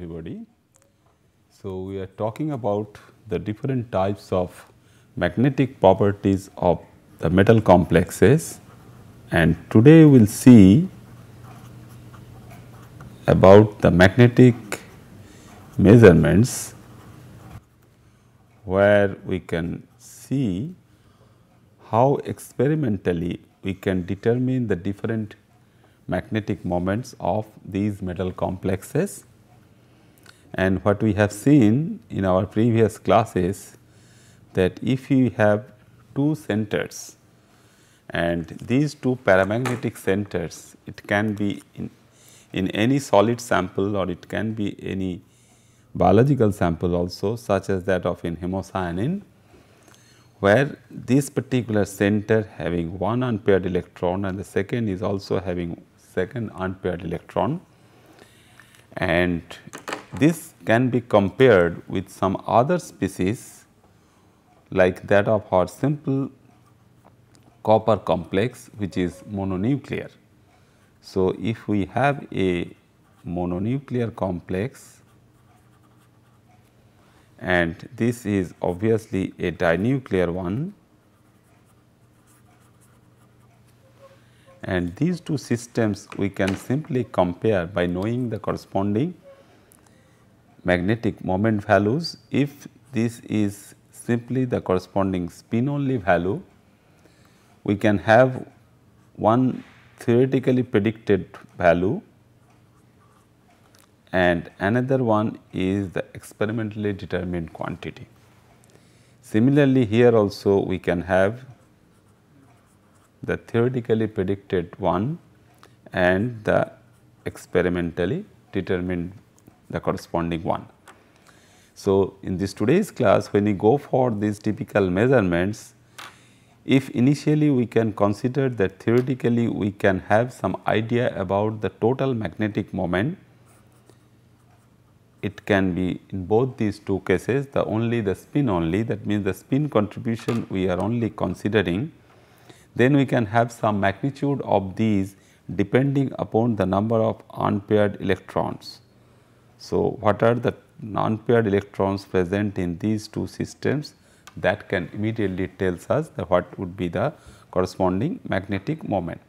everybody. So, we are talking about the different types of magnetic properties of the metal complexes, and today we will see about the magnetic measurements, where we can see how experimentally we can determine the different magnetic moments of these metal complexes. And what we have seen in our previous classes, that if you have two centers and these two paramagnetic centers, it can be in any solid sample or it can be any biological sample also, such as that of in hemocyanin, where this particular center having one unpaired electron and the second is also having second unpaired electron, and this can be compared with some other species like that of our simple copper complex, which is mononuclear. So, if we have a mononuclear complex and this is obviously a dinuclear one, and these two systems we can simply compare by knowing the corresponding magnetic moment values. If this is simply the corresponding spin only value, we can have one theoretically predicted value and another one is the experimentally determined quantity. Similarly, here also we can have the theoretically predicted one and the experimentally determined the corresponding one. So, in this today's class, when we go for these typical measurements, if initially we can consider that theoretically we can have some idea about the total magnetic moment, it can be in both these two cases the spin only, that means the spin contribution we are only considering, then we can have some magnitude of these depending upon the number of unpaired electrons. So, what are the unpaired electrons present in these two systems, that can immediately tells us that what would be the corresponding magnetic moment.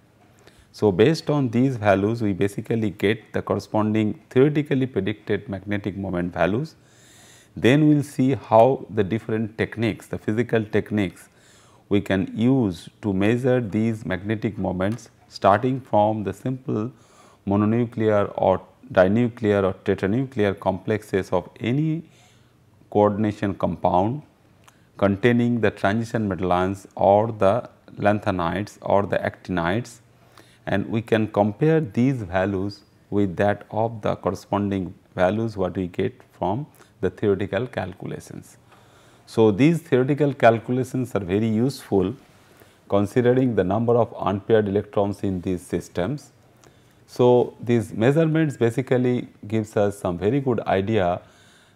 So, based on these values we basically get the corresponding theoretically predicted magnetic moment values. Then we will see how the different techniques, the physical techniques we can use to measure these magnetic moments, starting from the simple mononuclear or dinuclear or tetranuclear complexes of any coordination compound containing the transition metal ions or the lanthanides or the actinides, and we can compare these values with that of the corresponding values what we get from the theoretical calculations. So, these theoretical calculations are very useful considering the number of unpaired electrons in these systems. So, these measurements basically gives us some very good idea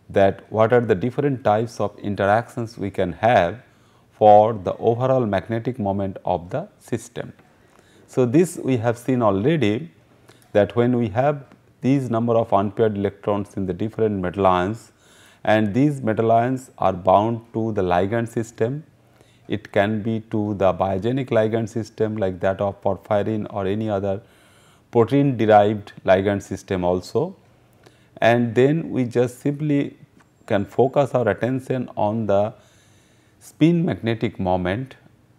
that what are the different types of interactions we can have for the overall magnetic moment of the system. So, this we have seen already, that when we have these number of unpaired electrons in the different metal ions and these metal ions are bound to the ligand system, it can be to the biogenic ligand system like that of porphyrin or any other protein derived ligand system also, and then we just simply can focus our attention on the spin magnetic moment.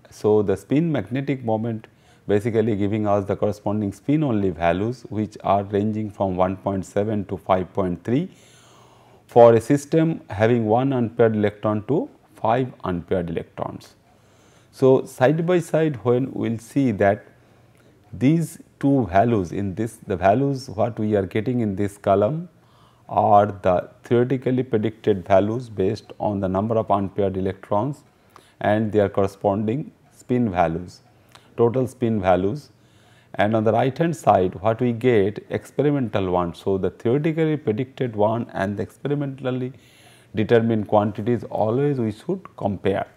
So, the spin magnetic moment basically giving us the corresponding spin only values, which are ranging from 1.7 to 5.3 for a system having one unpaired electron to 5 unpaired electrons. So, side by side when we will see that these two values in this, the values what we are getting in this column are the theoretically predicted values based on the number of unpaired electrons and their corresponding spin values, total spin values, and on the right hand side what we get experimental one. So, the theoretically predicted one and the experimentally determined quantities always we should compare,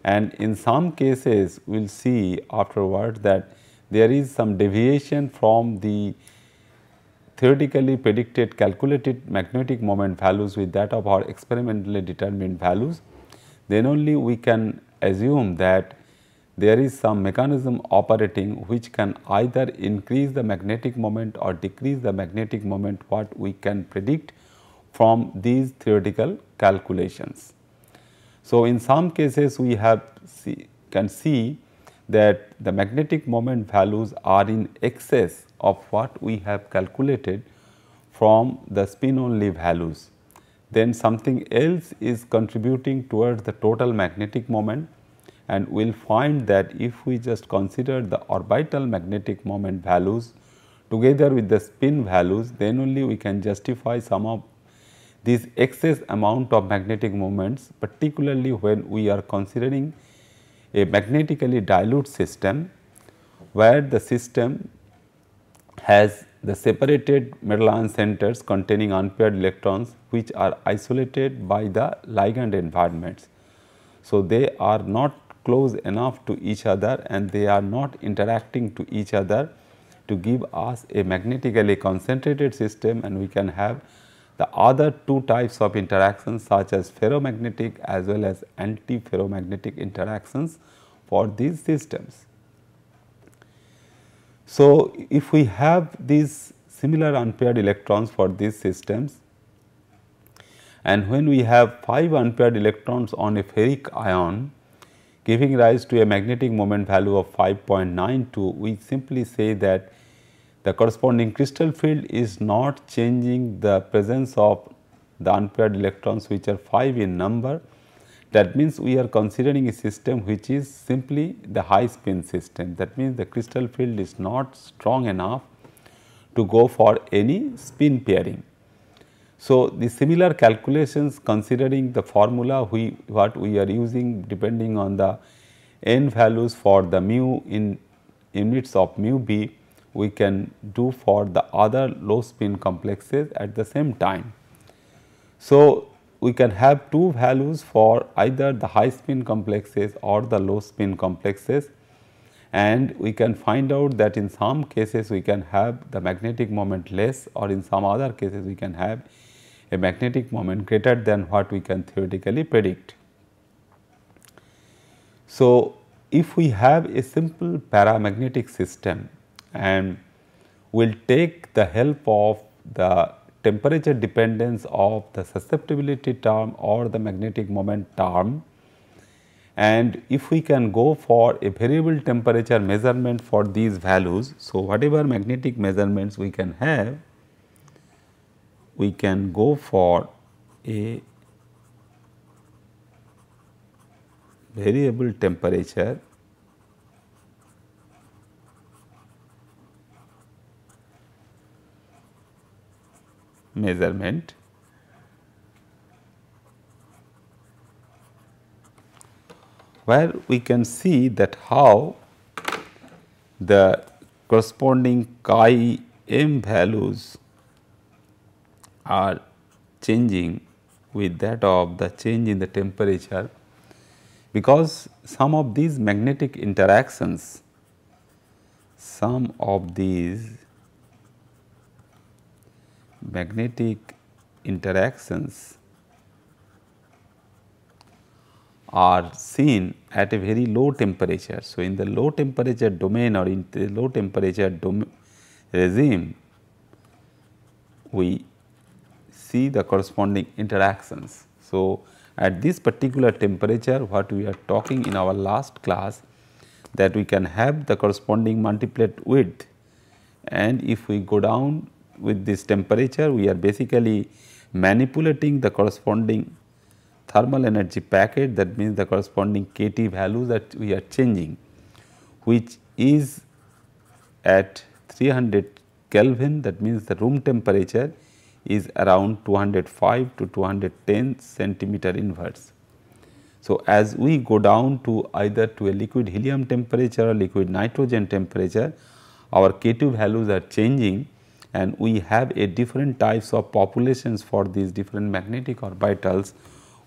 and in some cases we will see afterwards that there is some deviation from the theoretically predicted calculated magnetic moment values with that of our experimentally determined values, then only we can assume that there is some mechanism operating which can either increase the magnetic moment or decrease the magnetic moment what we can predict from these theoretical calculations. So, in some cases we can see that the magnetic moment values are in excess of what we have calculated from the spin only values. Then something else is contributing towards the total magnetic moment, and we will find that if we just consider the orbital magnetic moment values together with the spin values, then only we can justify some of these excess amount of magnetic moments, particularly when we are considering a magnetically dilute system where the system has the separated metal ion centers containing unpaired electrons which are isolated by the ligand environments. So, they are not close enough to each other and they are not interacting to each other to give us a magnetically concentrated system, and we can have the other two types of interactions such as ferromagnetic as well as anti-ferromagnetic interactions for these systems. So, if we have these similar unpaired electrons for these systems, and when we have 5 unpaired electrons on a ferric ion giving rise to a magnetic moment value of 5.92, we simply say that the corresponding crystal field is not changing the presence of the unpaired electrons which are 5 in number. That means, we are considering a system which is simply the high spin system. That means, the crystal field is not strong enough to go for any spin pairing. So, the similar calculations considering the formula what we are using depending on the n values for the mu in units of mu b, we can do for the other low spin complexes at the same time. So, we can have two values for either the high spin complexes or the low spin complexes, and we can find out that in some cases we can have the magnetic moment less, or in some other cases we can have a magnetic moment greater than what we can theoretically predict. So, if we have a simple paramagnetic system and we will take the help of the temperature dependence of the susceptibility term or the magnetic moment term, and if we can go for a variable temperature measurement for these values. So, whatever magnetic measurements we can have, we can go for a variable temperature measurement where we can see that how the corresponding chi m values are changing with that of the change in the temperature, because some of these magnetic interactions, are seen at a very low temperature. So, in the low temperature domain or in the low temperature regime, we see the corresponding interactions. So, at this particular temperature, what we are talking in our last class, that we can have the corresponding multiplet width, and if we go down with this temperature, we are basically manipulating the corresponding thermal energy packet, that means the corresponding kT value that we are changing, which is at 300 Kelvin, that means the room temperature is around 205 to 210 centimeter inverse. So, as we go down to either to a liquid helium temperature or liquid nitrogen temperature, our K2 values are changing, and we have a different types of populations for these different magnetic orbitals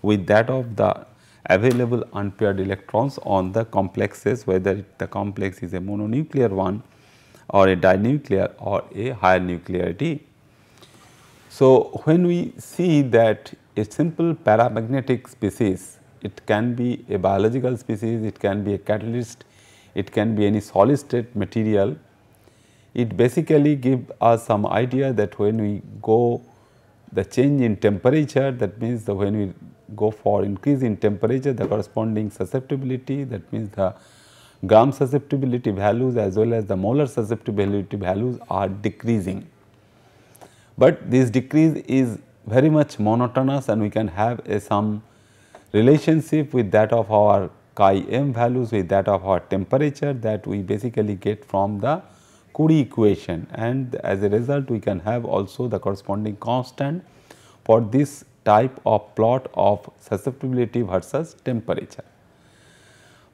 with that of the available unpaired electrons on the complexes, whether the complex is a mononuclear one or a dinuclear or a higher nuclearity So, when we see that a simple paramagnetic species, it can be a biological species, it can be a catalyst, it can be any solid state material, it basically gives us some idea that when we go the change in temperature, that means the when we go for increase in temperature, the corresponding susceptibility, that means the gram susceptibility values as well as the molar susceptibility values are decreasing. But this decrease is very much monotonous, and we can have some relationship with that of our chi m values with that of our temperature that we basically get from the Curie equation, and as a result we can have also the corresponding constant for this type of plot of susceptibility versus temperature.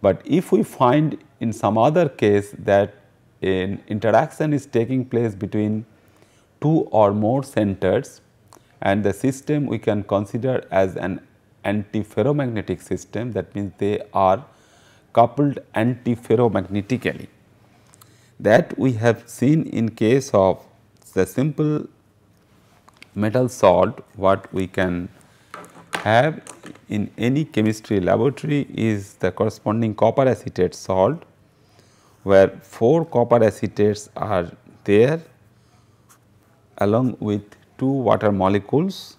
But if we find in some other case that an interaction is taking place between two or more centers, and the system we can consider as an antiferromagnetic system, that means they are coupled antiferromagnetically. That we have seen in case of the simple metal salt. What we can have in any chemistry laboratory is the corresponding copper acetate salt, where 4 copper acetates are there along with 2 water molecules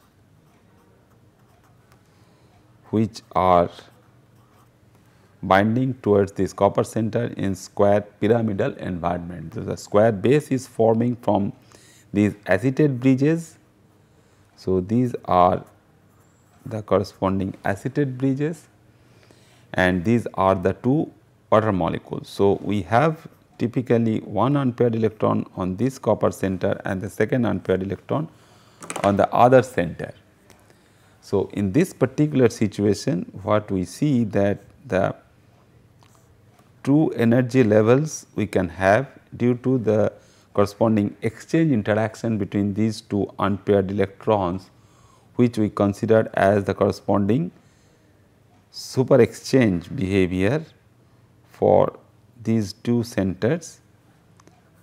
which are binding towards this copper center in square pyramidal environment. So, the square base is forming from these acetate bridges. So, these are the corresponding acetate bridges, and these are the 2 water molecules. So, we have typically one unpaired electron on this copper center and the second unpaired electron on the other center. So, in this particular situation, what we see that the true energy levels we can have due to the corresponding exchange interaction between these 2 unpaired electrons, which we consider as the corresponding super exchange behavior for these 2 centers,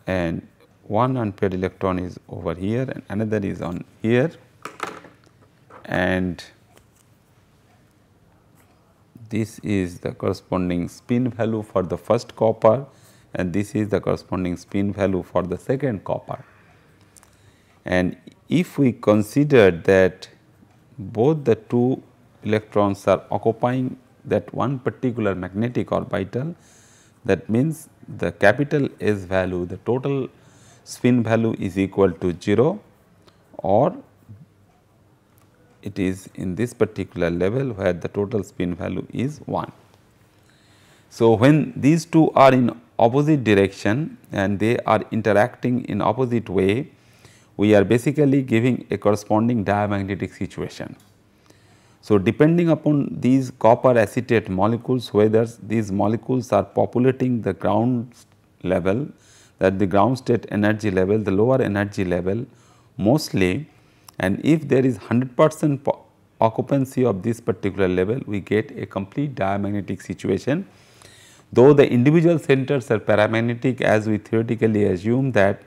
and one unpaired electron is over here and another is on here, and this is the corresponding spin value for the first copper, and this is the corresponding spin value for the second copper. And if we consider that both the 2 electrons are occupying that one particular magnetic orbital, that means the capital S value, the total spin value is equal to 0, or it is in this particular level where the total spin value is 1. So, when these 2 are in opposite direction and they are interacting in opposite way, we are basically giving a corresponding diamagnetic situation. So, depending upon these copper acetate molecules, whether these molecules are populating the ground level, that the ground state energy level, the lower energy level mostly, and if there is 100% occupancy of this particular level, we get a complete diamagnetic situation. Though the individual centers are paramagnetic, as we theoretically assume that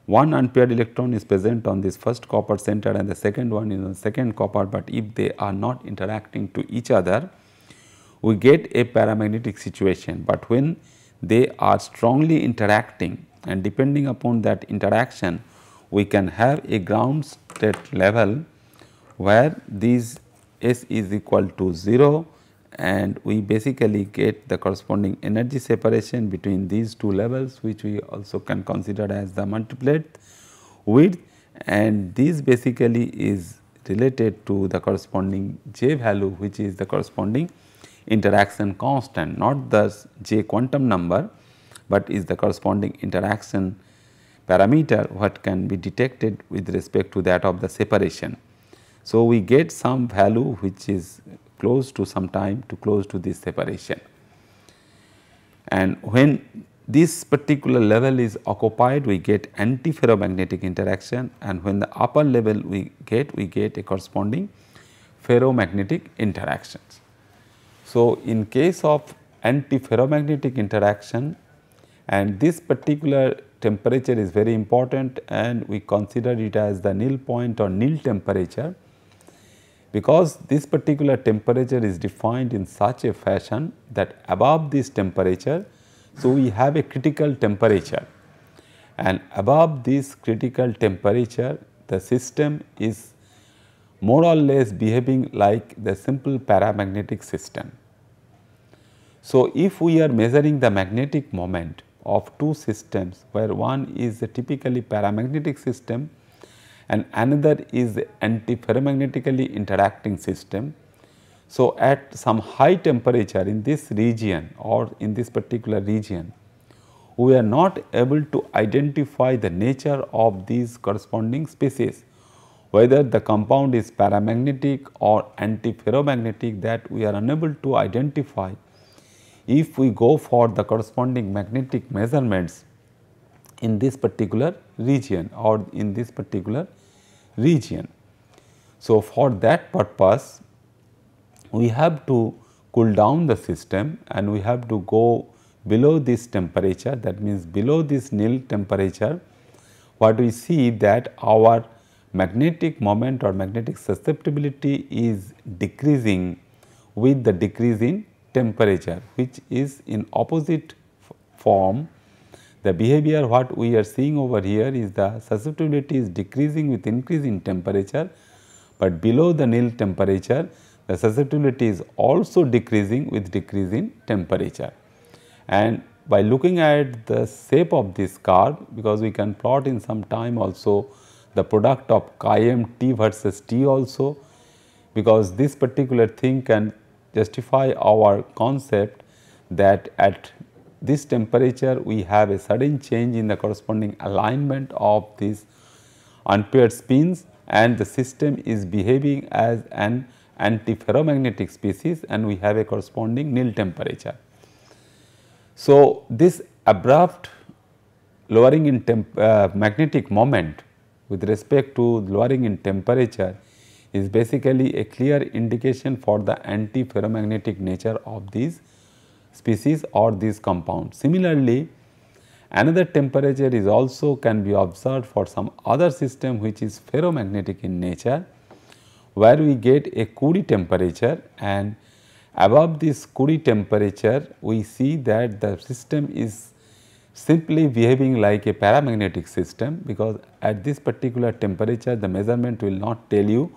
one unpaired electron is present on this first copper center and the second one is on second copper, but if they are not interacting to each other, we get a paramagnetic situation. But when they are strongly interacting, and depending upon that interaction, we can have a ground state level where this S is equal to 0, and we basically get the corresponding energy separation between these 2 levels, which we also can consider as the multiplet width, and this basically is related to the corresponding J value, which is the corresponding interaction constant, not the J quantum number, but is the corresponding interaction parameter what can be detected with respect to that of the separation. So, we get some value which is close to some time to close to this separation, and when this particular level is occupied, we get antiferromagnetic interaction, and when the upper level we get a corresponding ferromagnetic interactions. So, in case of antiferromagnetic interaction, and this particular temperature is very important, and we consider it as the nil point or nil temperature, because this particular temperature is defined in such a fashion that above this temperature, so we have a critical temperature, and above this critical temperature the system is more or less behaving like the simple paramagnetic system. So, if we are measuring the magnetic moment of two systems, where one is a typically paramagnetic system and another is antiferromagnetically interacting system. So, at some high temperature in this region or in this particular region, we are not able to identify the nature of these corresponding species, whether the compound is paramagnetic or antiferromagnetic, that we are unable to identify if we go for the corresponding magnetic measurements in this particular region or in this particular region. So, for that purpose we have to cool down the system and we have to go below this temperature, that means below this nil temperature. What we see that our magnetic moment or magnetic susceptibility is decreasing with the decrease in temperature, which is in opposite form. The behavior what we are seeing over here is the susceptibility is decreasing with increase in temperature, but below the nil temperature the susceptibility is also decreasing with decrease in temperature. And by looking at the shape of this curve, because we can plot in some time also the product of chi-m T versus T also, because this particular thing can justify our concept that at this temperature we have a sudden change in the corresponding alignment of these unpaired spins and the system is behaving as an antiferromagnetic species and we have a corresponding nil temperature. So, this abrupt lowering in magnetic moment with respect to lowering in temperature is basically a clear indication for the antiferromagnetic nature of these species or these compounds. Similarly, another temperature is also can be observed for some other system which is ferromagnetic in nature, where we get a Curie temperature, and above this Curie temperature we see that the system is simply behaving like a paramagnetic system, because at this particular temperature the measurement will not tell you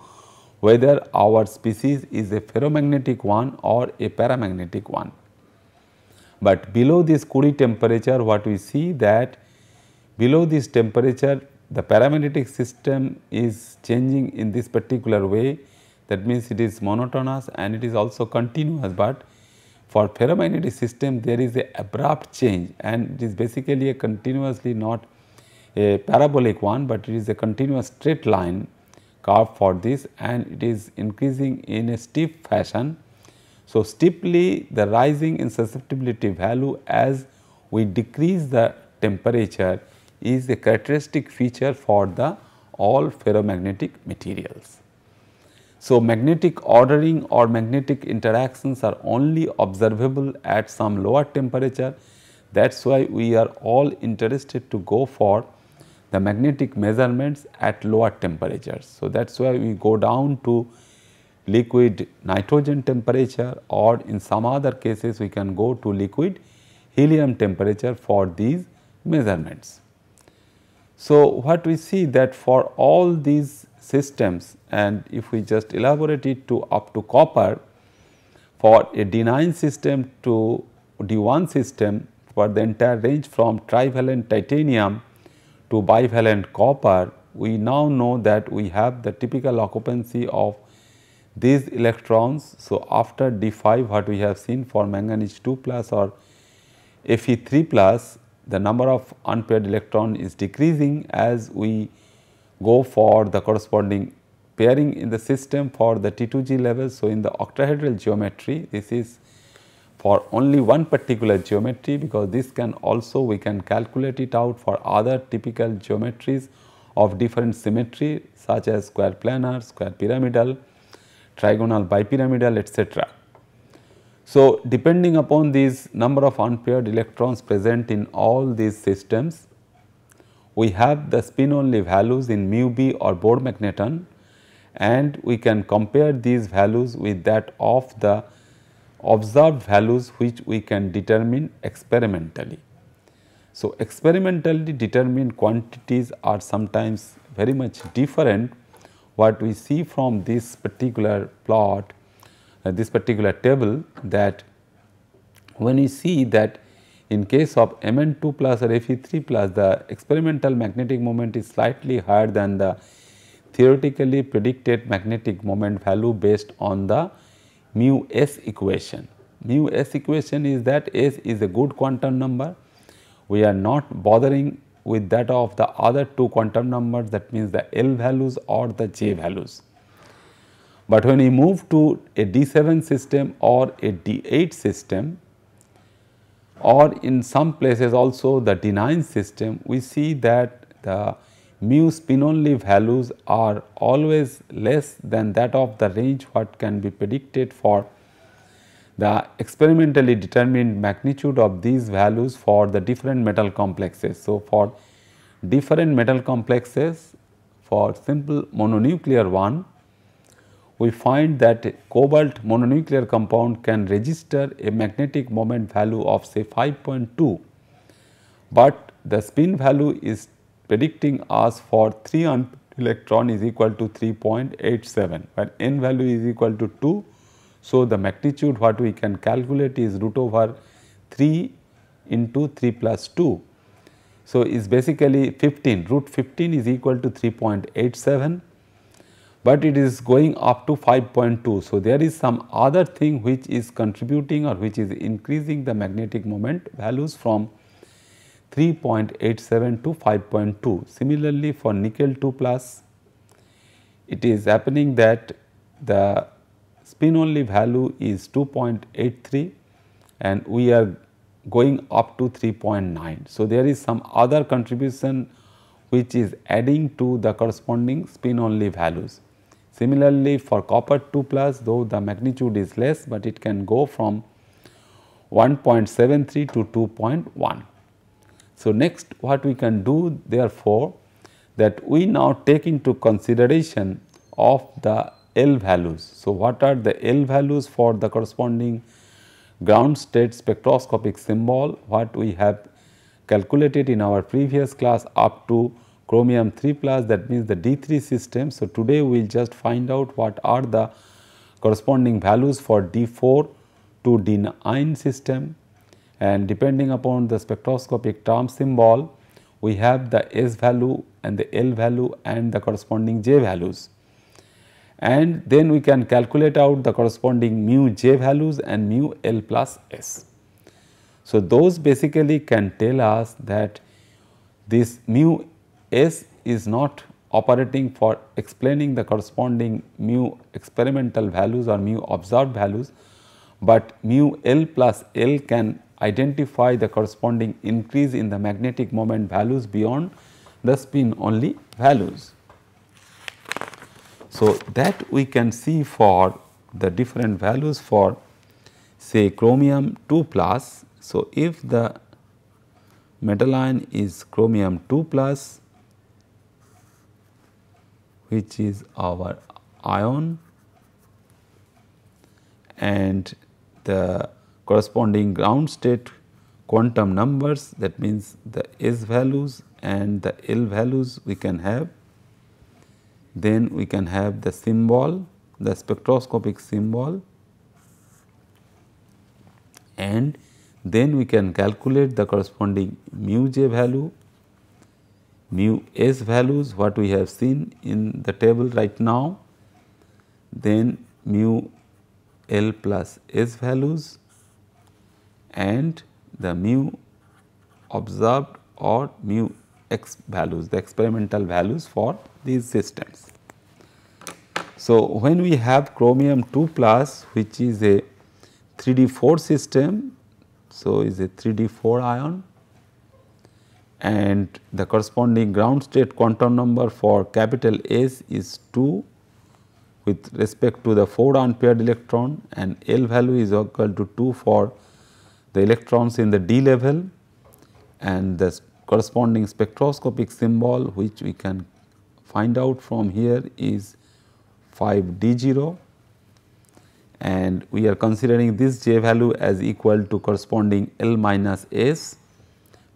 whether our species is a ferromagnetic one or a paramagnetic one. But below this Curie temperature, what we see that below this temperature the paramagnetic system is changing in this particular way, that means it is monotonous and it is also continuous, but for ferromagnetic system there is a abrupt change and it is basically a continuously not a parabolic one, but it is a continuous straight line curve for this and it is increasing in a steep fashion. So, steeply the rising in susceptibility value as we decrease the temperature is a characteristic feature for the all ferromagnetic materials. So, magnetic ordering or magnetic interactions are only observable at some lower temperature. That is why we are all interested to go for the magnetic measurements at lower temperatures. So, that is why we go down to liquid nitrogen temperature, or in some other cases we can go to liquid helium temperature for these measurements. So, what we see that for all these systems, and if we just elaborate it to up to copper, for a D9 system to D1 system, for the entire range from trivalent titanium to bivalent copper, we now know that we have the typical occupancy of these electrons. So, after D5 what we have seen for manganese 2 plus or Fe3 plus, the number of unpaired electron is decreasing as we go for the corresponding pairing in the system for the T2G level. So, in the octahedral geometry, this is for only one particular geometry, because this can also we can calculate it out for other typical geometries of different symmetry such as square planar, square pyramidal, trigonal bipyramidal, etc. So, depending upon these number of unpaired electrons present in all these systems, we have the spin only values in mu b or Bohr magneton, and we can compare these values with that of the observed values which we can determine experimentally. So, experimentally determined quantities are sometimes very much different. What we see from this particular plot, this particular table, that when we see that in case of Mn2 plus or Fe3 plus, the experimental magnetic moment is slightly higher than the theoretically predicted magnetic moment value based on the mu s equation. Mu s equation is that S is a good quantum number. We are not bothering with that of the other two quantum numbers, that means the L values or the J values. But when we move to a D7 system or a D8 system, or in some places also the D9 system, we see that the mu spin only values are always less than that of the range what can be predicted for the experimentally determined magnitude of these values for the different metal complexes. So, for different metal complexes, for simple mononuclear one, we find that cobalt mononuclear compound can register a magnetic moment value of say 5.2, but the spin value is predicting us for 3 electron is equal to 3.87, where n value is equal to 2. So, the magnitude what we can calculate is root over 3 into 3 plus 2. So, is basically 15, root 15 is equal to 3.87, but it is going up to 5.2. So, there is some other thing which is contributing or which is increasing the magnetic moment values from 3.87 to 5.2. Similarly, for nickel 2 plus, it is happening that the spin only value is 2.83 and we are going up to 3.9. So, there is some other contribution which is adding to the corresponding spin only values. Similarly, for copper 2 plus, though the magnitude is less, but it can go from 1.73 to 2.1. So, next what we can do therefore, that we now take into consideration of the L values. So, what are the L values for the corresponding ground state spectroscopic symbol, what we have calculated in our previous class up to chromium 3 plus, that means the D3 system. So, today we will just find out what are the corresponding values for D4 to D9 system, and depending upon the spectroscopic term symbol, we have the S value and the L value and the corresponding J values. And then we can calculate out the corresponding mu J values and mu L plus S. So, those basically can tell us that this mu S is not operating for explaining the corresponding mu experimental values or mu observed values, but mu L plus L can identify the corresponding increase in the magnetic moment values beyond the spin only values. So, that we can see for the different values for say chromium 2 plus. So, if the metal ion is chromium 2 plus, which is our ion, and the corresponding ground state quantum numbers, that means the S values and the L values we can have. Then we can have the symbol, the spectroscopic symbol, and then we can calculate the corresponding mu J value, mu S values what we have seen in the table right now, then mu L plus S values and the mu observed or mu X values, the experimental values for these systems. So, when we have chromium 2 plus, which is a 3D4 system, so is a 3D4 ion, and the corresponding ground state quantum number for capital S is 2, with respect to the 4 unpaired electron, and L value is equal to 2 for the electrons in the d level, and the corresponding spectroscopic symbol which we can find out from here is 5d0, and we are considering this j value as equal to corresponding L minus S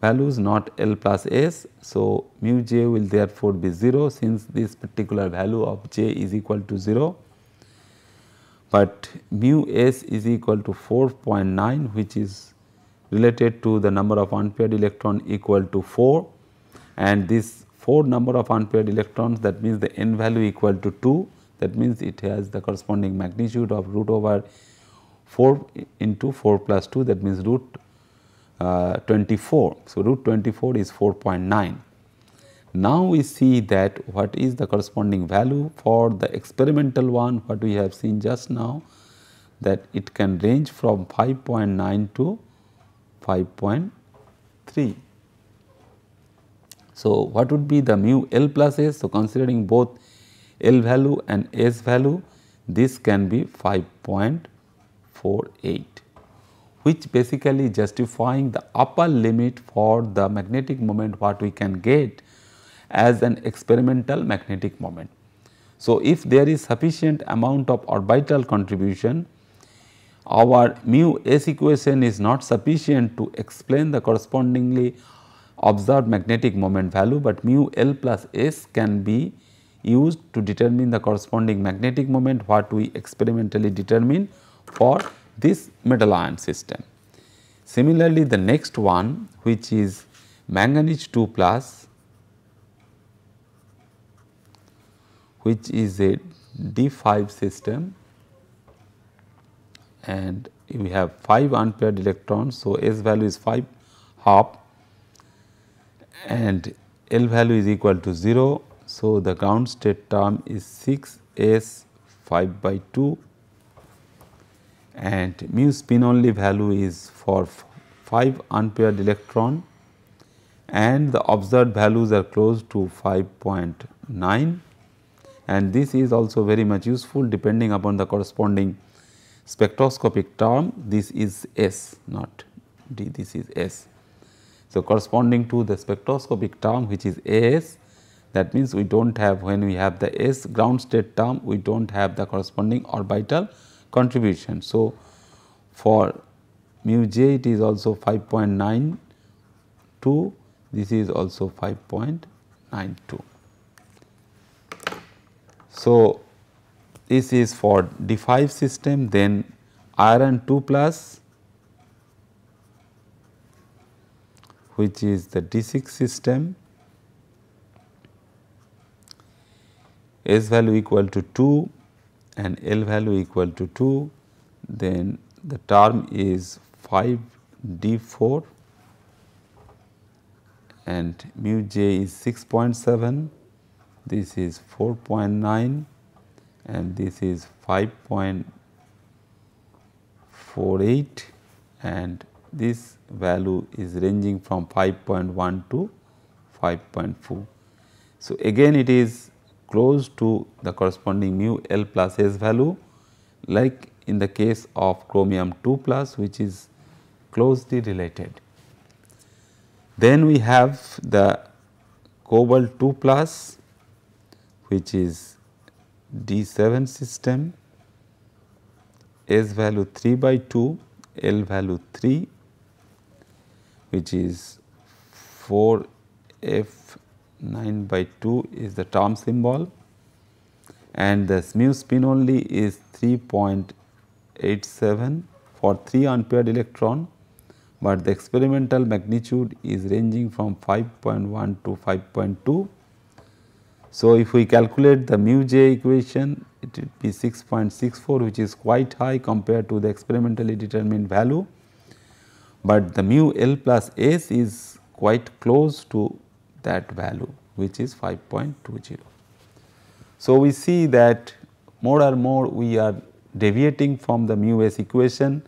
values, not L plus S. So, mu j will therefore be 0 since this particular value of j is equal to 0, but mu S is equal to 4.9, which is related to the number of unpaired electron equal to 4, and this 4 number of unpaired electrons, that means the n value equal to 2, that means it has the corresponding magnitude of root over 4 into 4 plus 2, that means root 24. So, root 24 is 4.9. Now, we see that what is the corresponding value for the experimental one, what we have seen just now, that it can range from 5.9 to 5.3. So, what would be the mu L plus S? So, considering both L value and S value, this can be 5.48, which basically justifying the upper limit for the magnetic moment what we can get as an experimental magnetic moment. So, if there is sufficient amount of orbital contribution, our mu S equation is not sufficient to explain the correspondingly observed magnetic moment value, but mu L plus S can be used to determine the corresponding magnetic moment what we experimentally determine for this metal ion system. Similarly, the next one, which is manganese 2 plus, which is a D5 system, and we have 5 unpaired electrons. So, S value is 5 half and L value is equal to 0. So, the ground state term is 6 S 5 by 2, and mu spin only value is for 5 unpaired electron, and the observed values are close to 5.9, and this is also very much useful depending upon the corresponding spectroscopic term. This is S, not D, this is S. So, corresponding to the spectroscopic term which is AS, that means we do not have, when we have the S ground state term, we do not have the corresponding orbital contribution. So, for mu j it is also 5.92, this is also 5.92. So, this is for D5 system. Then iron 2 plus, which is the D6 system, S value equal to 2 and L value equal to 2, then the term is 5 D4 and mu j is 6.7, this is 4.9 and this is 5.48, and this value is ranging from 5.1 to 5.4. So, again it is close to the corresponding mu L plus S value, like in the case of chromium 2 plus, which is closely related. Then we have the cobalt 2 plus, which is D7 system, S value 3 by 2, L value 3, which is 4 F 9 by 2 is the term symbol, and the mu spin only is 3.87 for 3 unpaired electron, but the experimental magnitude is ranging from 5.1 to 5.2. So, if we calculate the mu j equation, it will be 6.64, which is quite high compared to the experimentally determined value, but the mu L plus S is quite close to that value, which is 5.20. So, we see that more and more we are deviating from the mu S equation,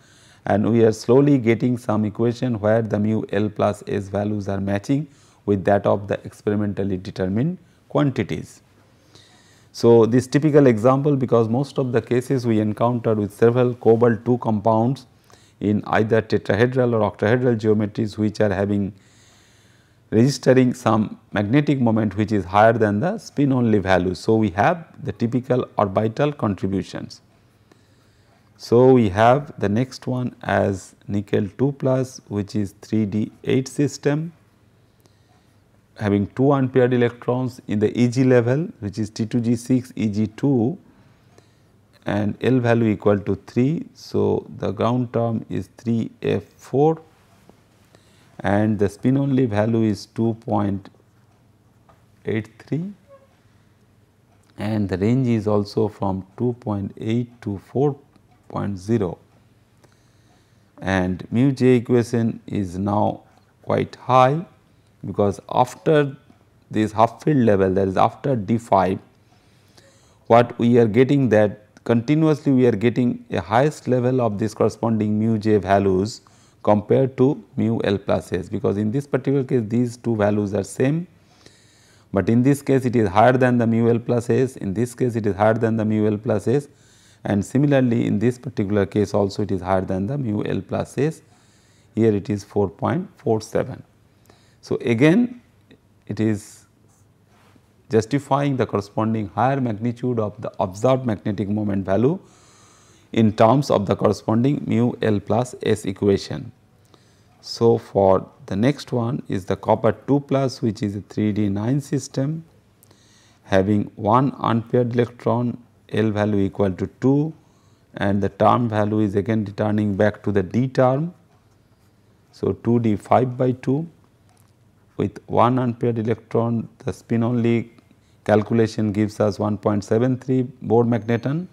and we are slowly getting some equation where the mu L plus S values are matching with that of the experimentally determined quantities. So, this typical example, because most of the cases we encounter with several cobalt 2 compounds in either tetrahedral or octahedral geometries, which are having registering some magnetic moment which is higher than the spin only value. So, we have the typical orbital contributions. So, we have the next one as nickel 2 plus, which is 3D8 system having 2 unpaired electrons in the Eg level, which is T2G6 Eg2 and L value equal to 3. So, the ground term is 3F4 and the spin only value is 2.83 and the range is also from 2.8 to 4.0, and mu j equation is now quite high, because after this half field level, that is after D5, what we are getting, that continuously we are getting a highest level of this corresponding mu j values compared to mu L plus S, because in this particular case these two values are same, but in this case it is higher than the mu L plus S, in this case it is higher than the mu L plus S, and similarly in this particular case also it is higher than the mu L plus S, here it is 4.47. So, again it is justifying the corresponding higher magnitude of the observed magnetic moment value in terms of the corresponding mu L plus S equation. So, for the next one is the copper 2 plus, which is a 3D9 system having 1 unpaired electron, L value equal to 2, and the term value is again returning back to the D term. So, 2D 5 by 2 with 1 unpaired electron, the spin only calculation gives us 1.73 Bohr magneton,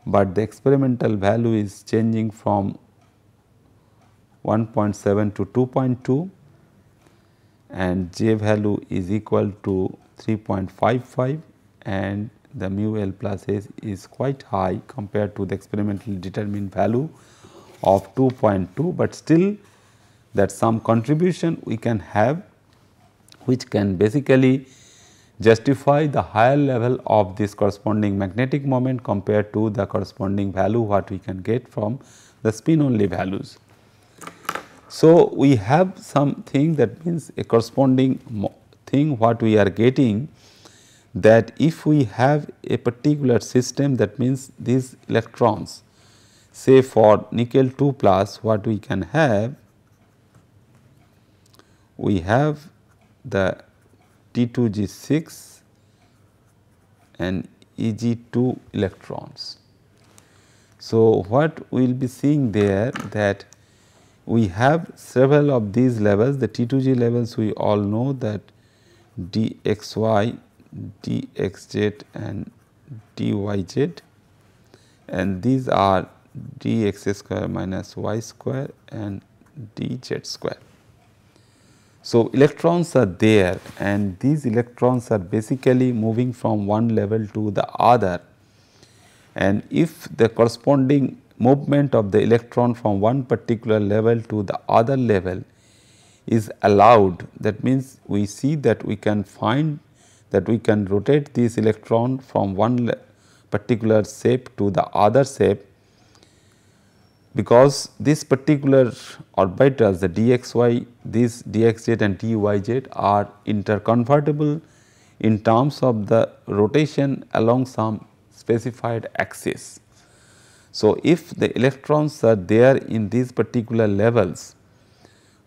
but the experimental value is changing from 1.7 to 2.2 and J value is equal to 3.55 and the mu L plus S is quite high compared to the experimentally determined value of 2.2, but still that some contribution we can have which can basically justify the higher level of this corresponding magnetic moment compared to the corresponding value what we can get from the spin only values. So, we have something that means a corresponding thing what we are getting, that if we have a particular system, that means these electrons, say for nickel 2 plus, what we can have, we have the T2G6 and Eg2 electrons. So, what we will be seeing there, that we have several of these levels, the T2G levels we all know, that dxy, dxz and dyz, and these are dx square minus y square and dz square. So, electrons are there and these electrons are basically moving from one level to the other, and if the corresponding movement of the electron from one particular level to the other level is allowed, that means we see that we can find that we can rotate this electron from one particular shape to the other shape, because this particular orbitals, the dxy, this dxz and dyz are interconvertible in terms of the rotation along some specified axis. So, if the electrons are there in these particular levels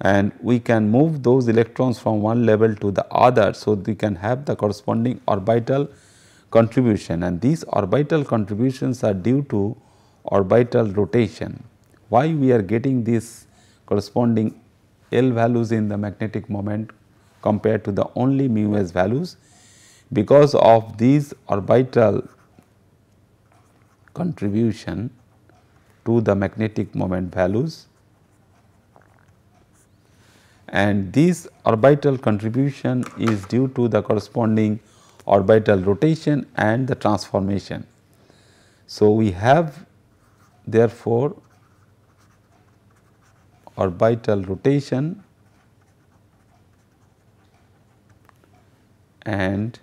and we can move those electrons from one level to the other, so we can have the corresponding orbital contribution, and these orbital contributions are due to orbital rotation. Why we are getting these corresponding L values in the magnetic moment compared to the only mu s values? Because of these orbital contribution to the magnetic moment values, and this orbital contribution is due to the corresponding orbital rotation and the transformation. So, we have therefore orbital rotation and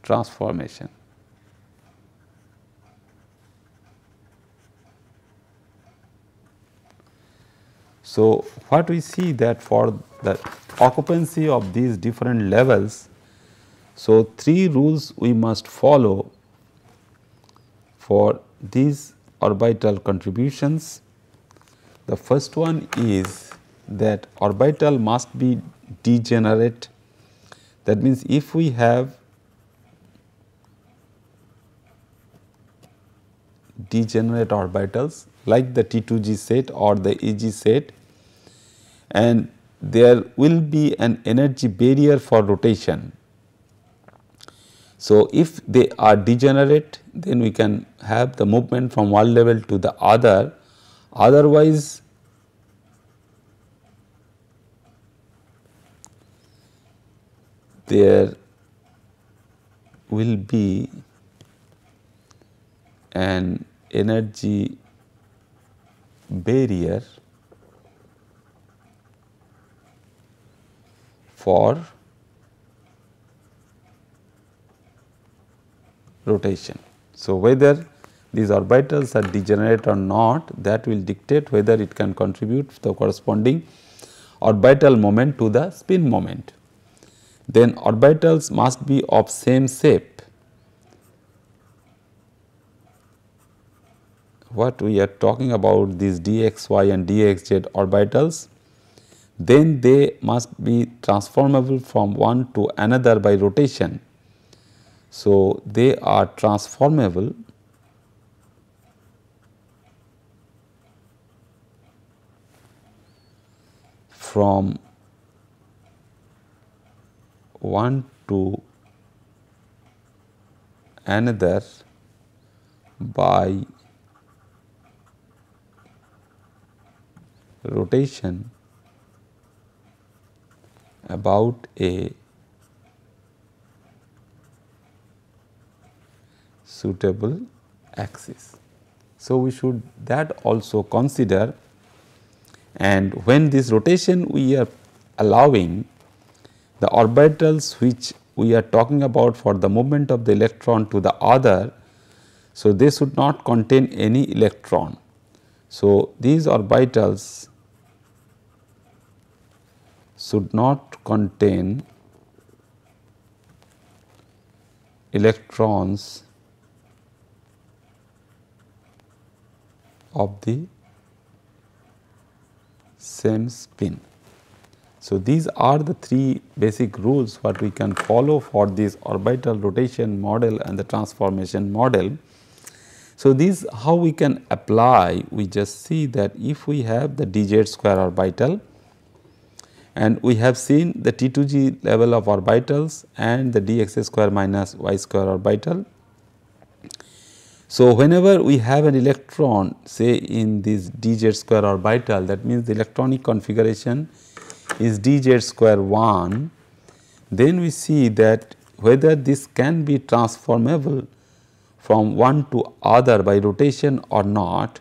transformation. So, what we see that for the occupancy of these different levels, so 3 rules we must follow for these orbital contributions. The first one is that orbital must be degenerate. That means, if we have degenerate orbitals like the T2G set or the EG set, and there will be an energy barrier for rotation. So, if they are degenerate, then we can have the movement from one level to the other, otherwise there will be an energy barrier for rotation. So, whether these orbitals are degenerate or not, that will dictate whether it can contribute the corresponding orbital moment to the spin moment. Then orbitals must be of same shape. What we are talking about, these dxy and dxz orbitals, then they must be transformable from one to another by rotation. So, they are transformable from one to another by rotation about a suitable axis. So, we should that also consider, and when this rotation we are allowing, the orbitals which we are talking about for the movement of the electron to the other, so they should not contain any electron. So, these orbitals should not contain electrons of the same spin. So, these are the 3 basic rules what we can follow for this orbital rotation model and the transformation model. So, these how we can apply, we just see that if we have the dz square orbital and we have seen the T2G level of orbitals and the dx square minus y square orbital. So, whenever we have an electron say in this dz square orbital, that means the electronic configuration is dz square 1, then we see that whether this can be transformable from one to other by rotation or not,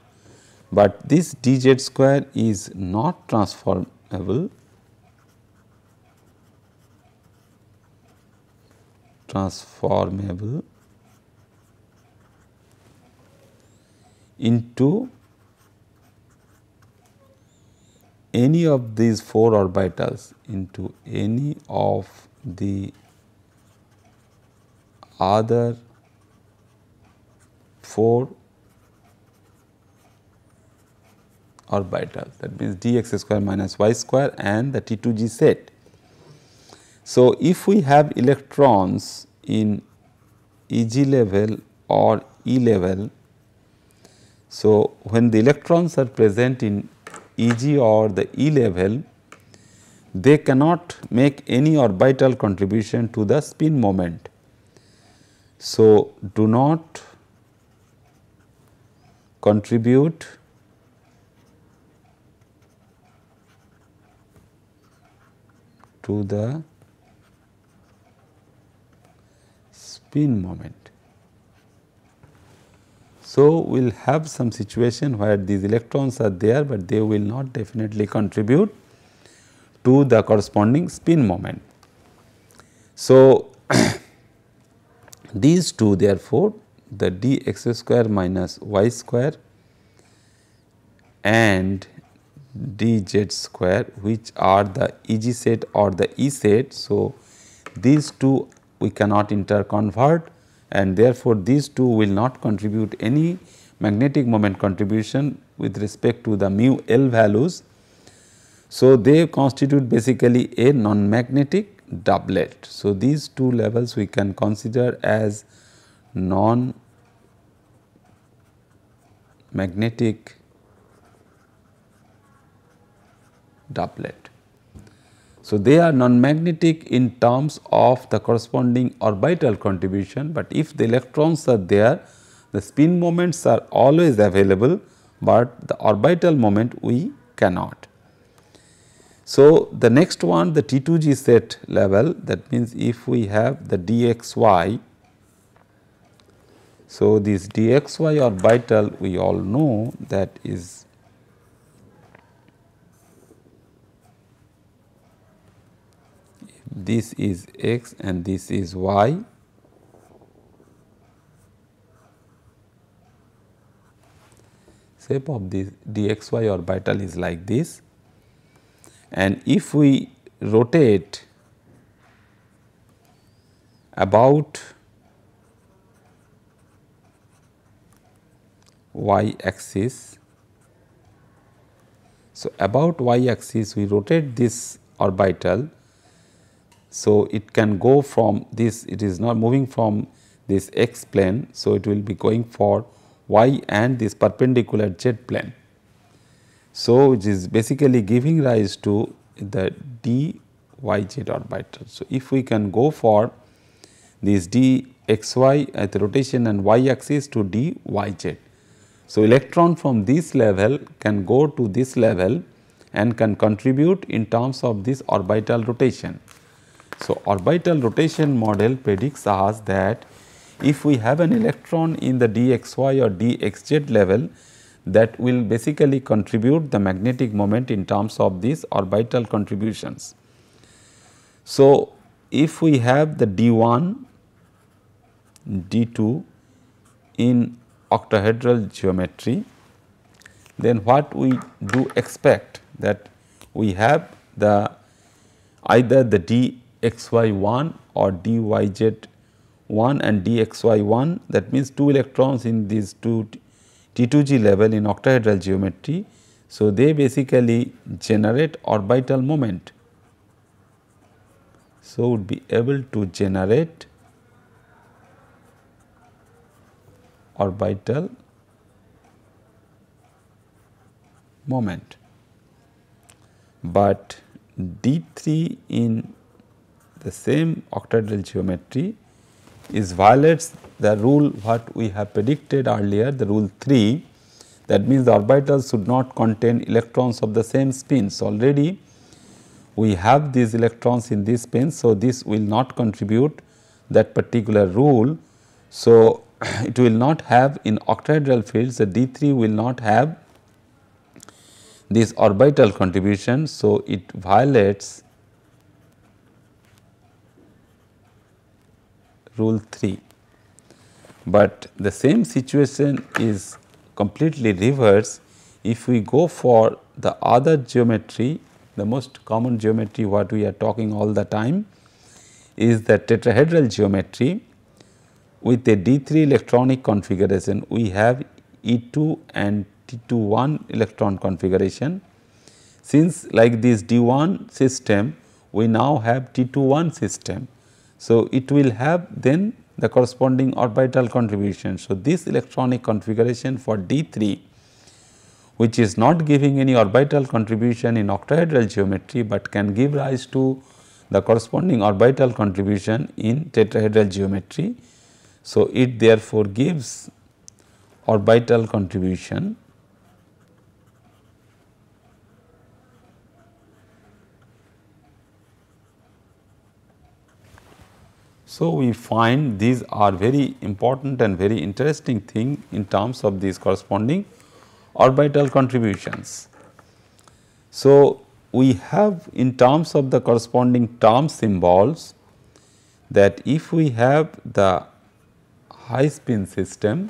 but this dz square is not transformable into any of these 4 orbitals, into any of the other 4 orbitals, that means dx square minus y square and the T2G set. So, if we have electrons in EG level or E level, so when the electrons are present in EG or the E level, they cannot make any orbital contribution to the spin moment. So, do not contribute to the spin moment. So, we will have some situation where these electrons are there, but they will not definitely contribute to the corresponding spin moment. So, these two, therefore, the dx square minus y square and dz square, which are the EG set or the E set. So, these two we cannot interconvert, and therefore, these two will not contribute any magnetic moment contribution with respect to the mu L values. So, they constitute basically a non-magnetic doublet. So, these two levels we can consider as non-magnetic doublet. So, they are non-magnetic in terms of the corresponding orbital contribution, but if the electrons are there, the spin moments are always available, but the orbital moment we cannot. So, the next one, the T2G set level, that means if we have the dxy. So, this dxy orbital we all know that is this is x and this is y. Shape of this dxy orbital is like this, and if we rotate about y axis. So, about y axis we rotate this orbital. So, it can go from this, it is not moving from this x plane. So, it will be going for y and this perpendicular z plane. So, it is basically giving rise to the dyz orbital. So, if we can go for this dxy at the rotation and y axis to dyz. So, electron from this level can go to this level and can contribute in terms of this orbital rotation. So, orbital rotation model predicts us that if we have an electron in the dxy or dxz level, that will basically contribute the magnetic moment in terms of these orbital contributions. So, if we have the d1, d2 in octahedral geometry, then what we do expect that we have the either the dxy1 or dyz1 and dxy1, that means 2 electrons in these two T2G level in octahedral geometry. So, they basically generate orbital moment. So, would be able to generate orbital moment, but D3 in the same octahedral geometry is violates the rule what we have predicted earlier, the rule 3, that means the orbitals should not contain electrons of the same spin. So, already we have these electrons in this spin. So, this will not contribute that particular rule. So, it will not have in octahedral fields, the D3 will not have this orbital contribution. So, it violates rule 3, but the same situation is completely reversed if we go for the other geometry. The most common geometry what we are talking all the time is the tetrahedral geometry. With a D3 electronic configuration, we have E2 and T21 electron configuration. Since like this D1 system, we now have T21 system. So, it will have then the corresponding orbital contribution. So, this electronic configuration for D3, which is not giving any orbital contribution in octahedral geometry, but can give rise to the corresponding orbital contribution in tetrahedral geometry. So, it therefore gives orbital contribution. So, we find these are very important and very interesting thing in terms of these corresponding orbital contributions. So, we have in terms of the corresponding term symbols that if we have the high spin system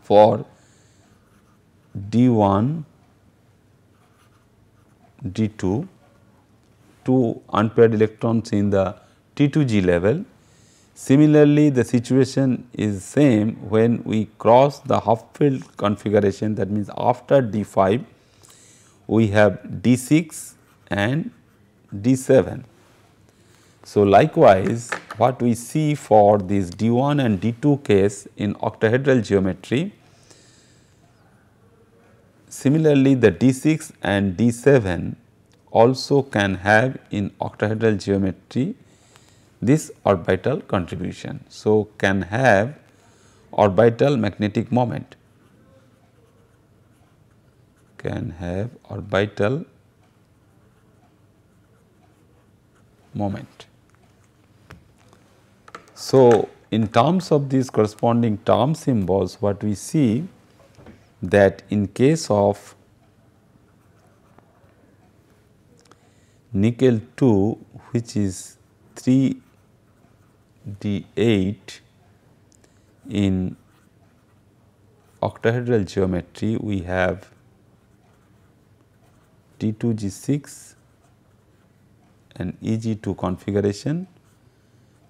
for D1, D2, two unpaired electrons in the T2G level. Similarly, the situation is same when we cross the half field configuration, that means after D5 we have D6 and D7. So, likewise what we see for this D1 and D2 case in octahedral geometry, similarly the D6 and D7 also can have in octahedral geometry this orbital contribution. So, can have orbital magnetic moment, can have orbital moment. So, in terms of these corresponding term symbols, what we see that in case of nickel 2, which is 3d8 in octahedral geometry, we have T2G6 and EG2 configuration,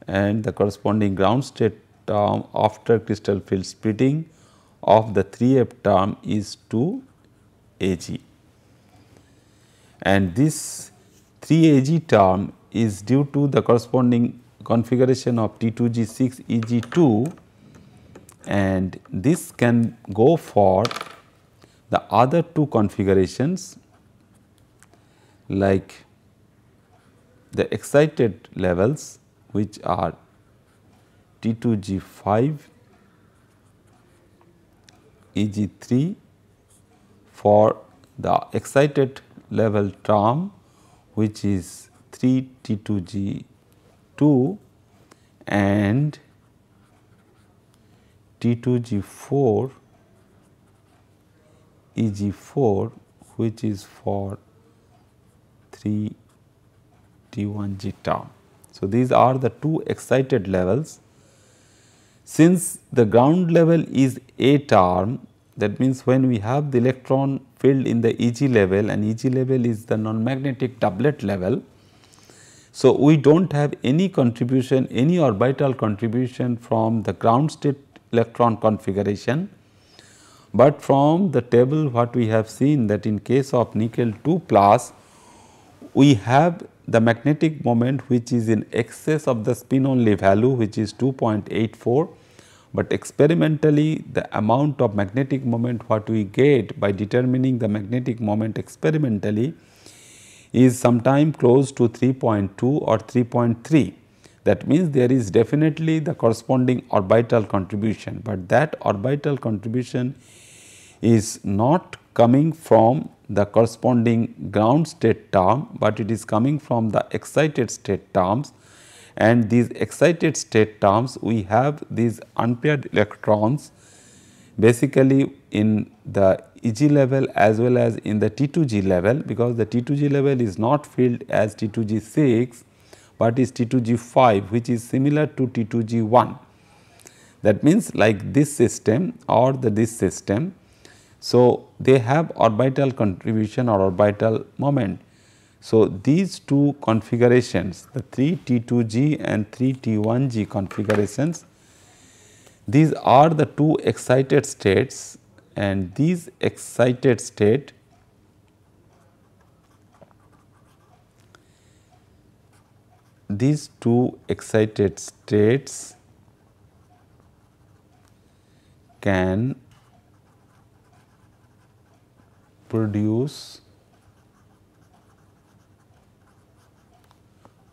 and the corresponding ground state term after crystal field splitting of the 3F term is 2Ag, and this 3Ag term is due to the corresponding configuration of T2G6 Eg2, and this can go for the other two configurations like the excited levels, which are T2G5 Eg3 for the excited level term, which is 3 T2G2, and T2G4 Eg4, which is for 3 T1G term. So, these are the two excited levels. Since the ground level is A term, that means when we have the electron field in the Eg level, and Eg level is the non-magnetic doublet level. So, we do not have any contribution, any orbital contribution from the ground state electron configuration, but from the table what we have seen that in case of nickel 2 plus, we have the magnetic moment which is in excess of the spin only value, which is 2.84, but experimentally the amount of magnetic moment what we get by determining the magnetic moment experimentally is sometime close to 3.2 or 3.3. That means there is definitely the corresponding orbital contribution, but that orbital contribution is not coming from the corresponding ground state term, but it is coming from the excited state terms, and these excited state terms we have these unpaired electrons basically in the Eg level as well as in the T2G level, because the T2G level is not filled as T2G6, but is T2G5, which is similar to T2G1. That means like this system or this system. So, they have orbital contribution or orbital moment. So, these two configurations, the 3 T2G and 3 T1G configurations, these are the two excited states, and these excited state these two excited states can produce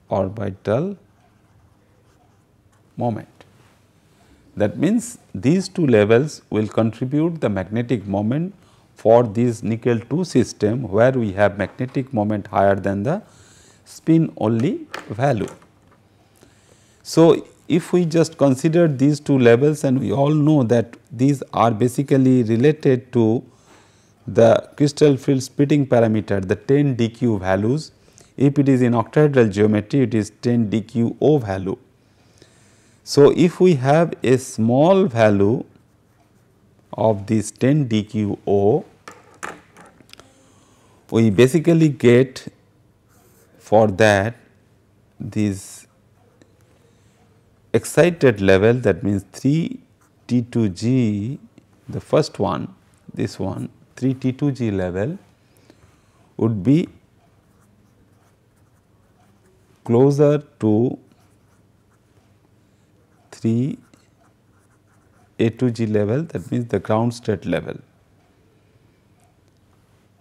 orbital moment. That means these two levels will contribute the magnetic moment for this nickel 2 system, where we have magnetic moment higher than the spin only value. So, if we just consider these two levels, and we all know that these are basically related to the crystal field splitting parameter, the 10 dq values. If it is in octahedral geometry, it is 10 dq O value. So, if we have a small value of this 10 dQO, we basically get for that this excited level, that means 3 T2G, the first one, this one 3 T2G level would be closer to 3 A2G level, that means the ground state level.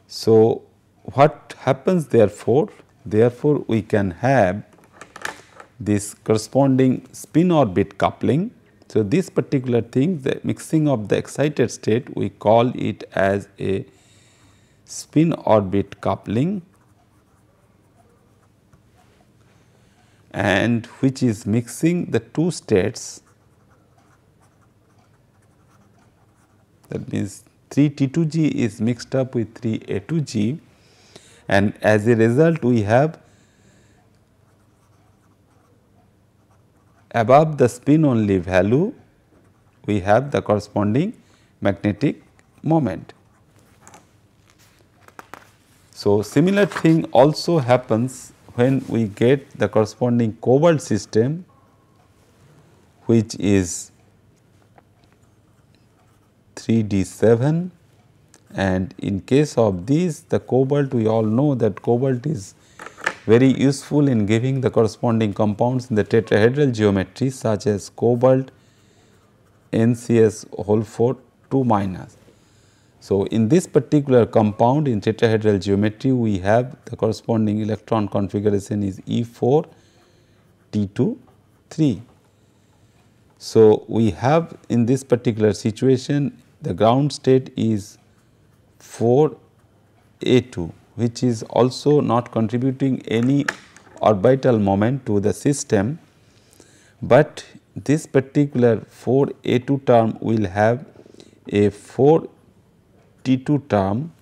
So, what happens therefore? Therefore, we can have this corresponding spin orbit coupling. So, this particular thing, the mixing of the excited state, we call it as a spin orbit coupling, and which is mixing the two states, that means 3 T2G is mixed up with 3 A2G, and as a result we have above the spin only value, we have the corresponding magnetic moment. So, similar thing also happens when we get the corresponding cobalt system, which is 3D7, and in case of this, the cobalt, we all know that cobalt is very useful in giving the corresponding compounds in the tetrahedral geometry, such as cobalt NCS whole 4 2 minus. So, in this particular compound in tetrahedral geometry, we have the corresponding electron configuration is E4 T2 3. So, we have in this particular situation the ground state is 4 A2, which is also not contributing any orbital moment to the system, but this particular 4 A2 term will have a 4 T2 term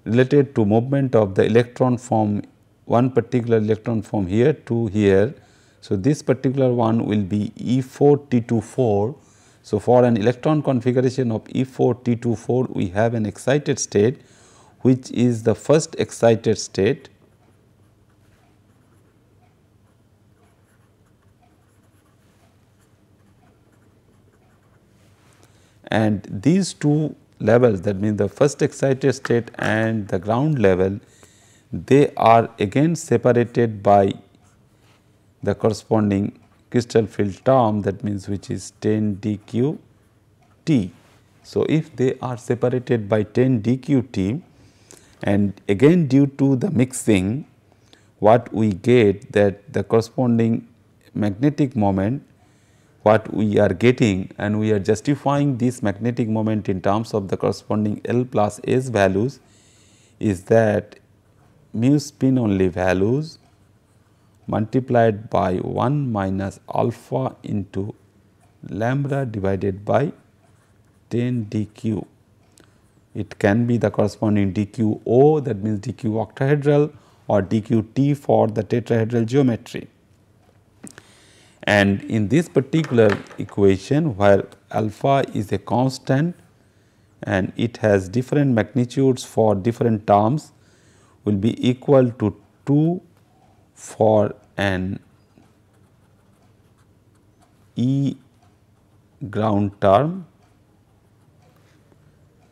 related to movement of the electron from one particular electron from here to here. So, this particular one will be E4 T2 4. So, for an electron configuration of E4 T2 4, we have an excited state, which is the first excited state, and these two levels, that means the first excited state and the ground level, they are again separated by the corresponding crystal field term, that means which is 10 dQt. So, if they are separated by 10 dQt, and again due to the mixing, what we get that the corresponding magnetic moment, what we are getting, and we are justifying this magnetic moment in terms of the corresponding L plus S values, is that mu spin only values multiplied by 1 minus alpha into lambda divided by 10 dq. It can be the corresponding dQO, that means dq octahedral, or dQt for the tetrahedral geometry. And in this particular equation, where alpha is a constant and it has different magnitudes for different terms, will be equal to 2 for an E ground term,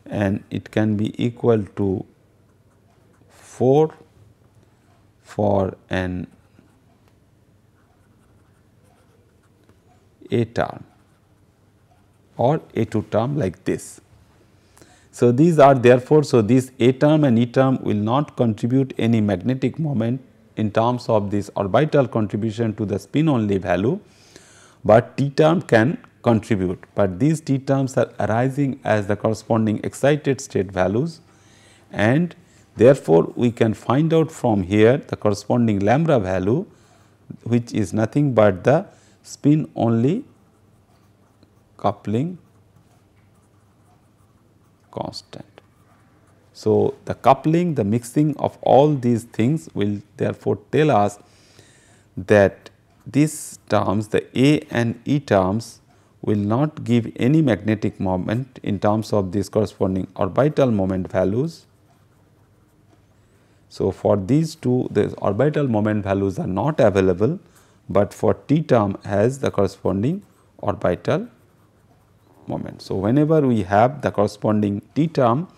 and it can be equal to 4 for an A term or A2 term like this. So, these are therefore, so this A term and E term will not contribute any magnetic moment in terms of this orbital contribution to the spin only value, but T term can contribute, but these T terms are arising as the corresponding excited state values, and therefore, we can find out from here the corresponding lambda value, which is nothing but the spin only coupling constant. So, the coupling, the mixing of all these things will therefore tell us that these terms, the A and E terms, will not give any magnetic moment in terms of these corresponding orbital moment values. So, for these two, the orbital moment values are not available, but for T term has the corresponding orbital moment. So, whenever we have the corresponding T term,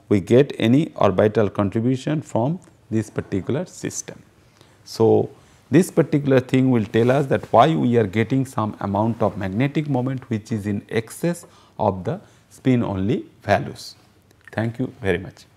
we get any orbital contribution from this particular system. So, this particular thing will tell us that why we are getting some amount of magnetic moment which is in excess of the spin only values. Thank you very much.